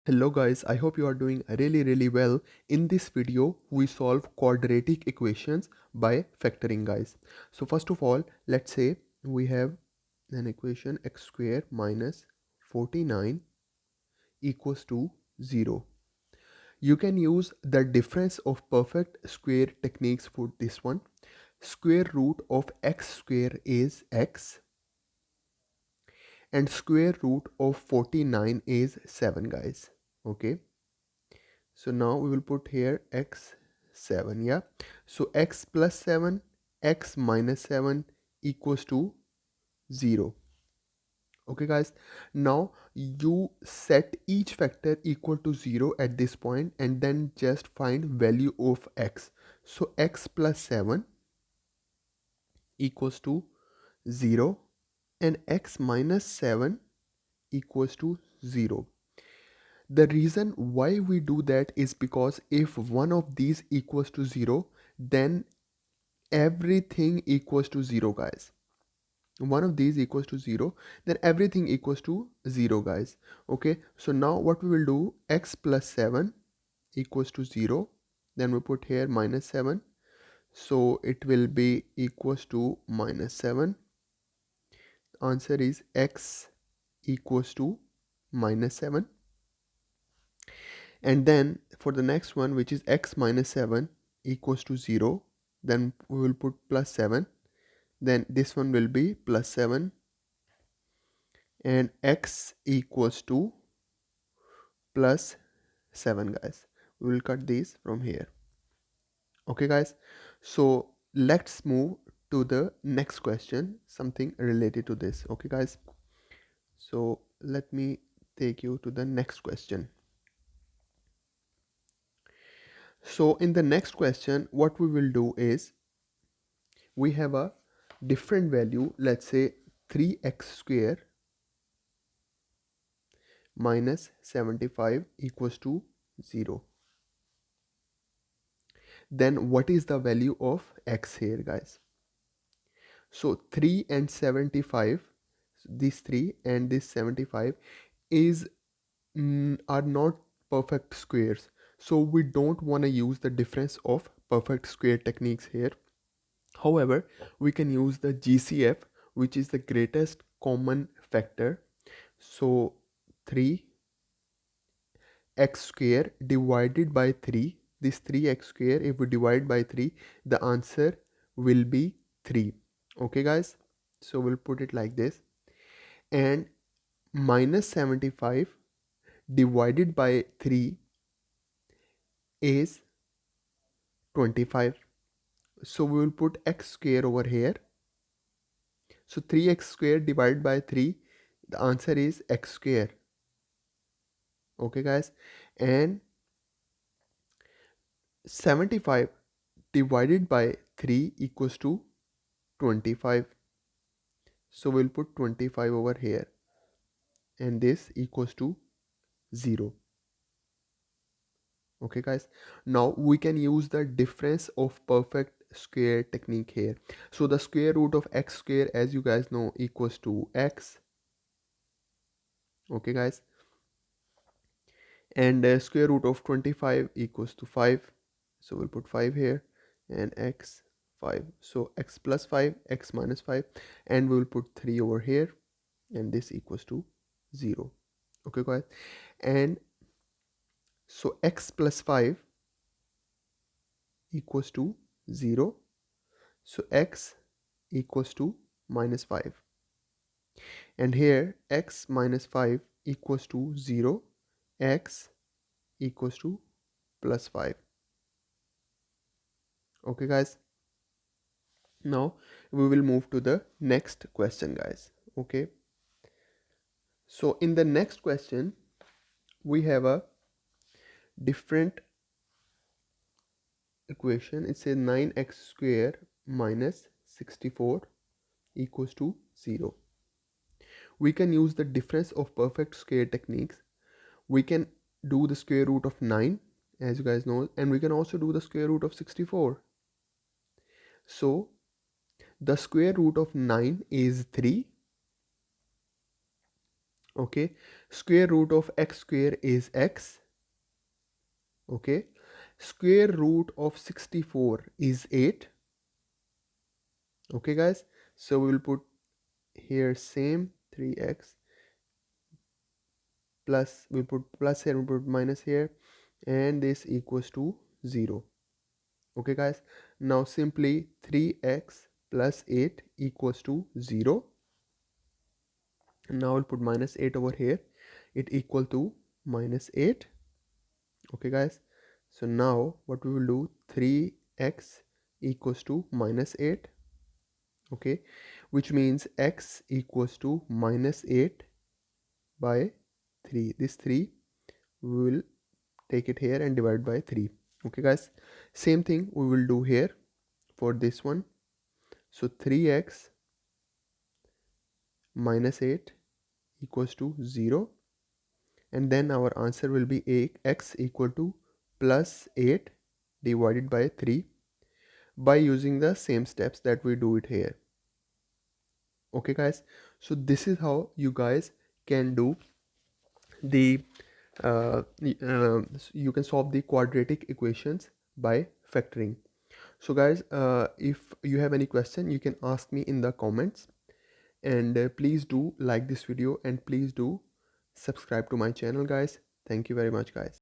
Hello guys, I hope you are doing really well. In this video, we solve quadratic equations by factoring guys. So first of all, let's say we have an equation x square minus 49 equals to 0. You can use the difference of perfect square techniques for this one. Square root of x square is x and square root of 49 is 7 guys. Okay. So now we will put here x 7, yeah. So x plus 7, x minus 7 equals to 0. Okay guys, now you set each factor equal to 0 at this point and then just find value of x. So x plus 7 equals to 0 and x minus 7 equals to 0. The reason why we do that is because if one of these equals to 0, then everything equals to 0 guys. One of these equals to 0, then everything equals to 0 guys. Okay, so now what we will do, x plus 7 equals to 0, then we put here minus 7, so it will be equals to minus 7. Answer is x equals to minus 7. And then for the next one, which is x minus 7 equals to 0, then we will put plus 7, then this one will be plus 7, and x equals to plus 7 guys. We will cut these from here. Okay guys, so let's move to the next question, something related to this. Okay guys, so let me take you to the next question. So in the next question, what we will do is we have a different value, let's say 3x square minus 75 equals to 0. Then what is the value of x here guys? So 3 and 75, this 3 and this 75 is are not perfect squares, so we don't want to use the difference of perfect square techniques here. However, we can use the GCF, which is the greatest common factor. So 3x square divided by 3, this 3x square, if we divide by 3, the answer will be 3. Okay guys, so we'll put it like this. And minus 75 divided by 3 is 25. So we will put x square over here. So 3x square divided by 3, the answer is x square. Okay guys, and 75 divided by 3 equals to 25. So we'll put 25 over here and this equals to 0. Okay guys, now we can use the difference of perfect square technique here. So the square root of x square, as you guys know, equals to x. Okay guys, and square root of 25 equals to 5, so we'll put 5 here, and x 5, so x plus 5, x minus 5, and we will put 3 over here, and this equals to 0. Okay guys, and so x plus 5 equals to 0, so x equals to minus 5, and here x minus 5 equals to 0, x equals to plus 5. Okay guys, now we will move to the next question guys. Okay, so in the next question we have a different equation. It says 9x square minus 64 equals to 0. We can use the difference of perfect square techniques. We can do the square root of 9, as you guys know, and we can also do the square root of 64. So the square root of 9 is 3, Okay, square root of x square is x. Okay, square root of 64 is 8. Okay guys, so we will put here same 3x plus, we'll put plus here, we'll put minus here, and this equals to 0. Okay guys, now simply 3x plus 8 equals to 0. Now I'll put minus 8 over here, it equal to minus 8. Okay guys, so now what we will do, 3x equals to minus 8. Okay, which means x equals to minus 8 by 3. This 3 we will take it here and divide by 3. Okay guys, same thing we will do here for this one. So 3x minus 8 equals to 0, and then our answer will be x equal to plus 8 divided by 3 by using the same steps that we do it here. Okay guys, so this is how you guys can do the you can solve the quadratic equations by factoring. So guys, if you have any question, you can ask me in the comments, and please do like this video and please do subscribe to my channel guys. Thank you very much guys.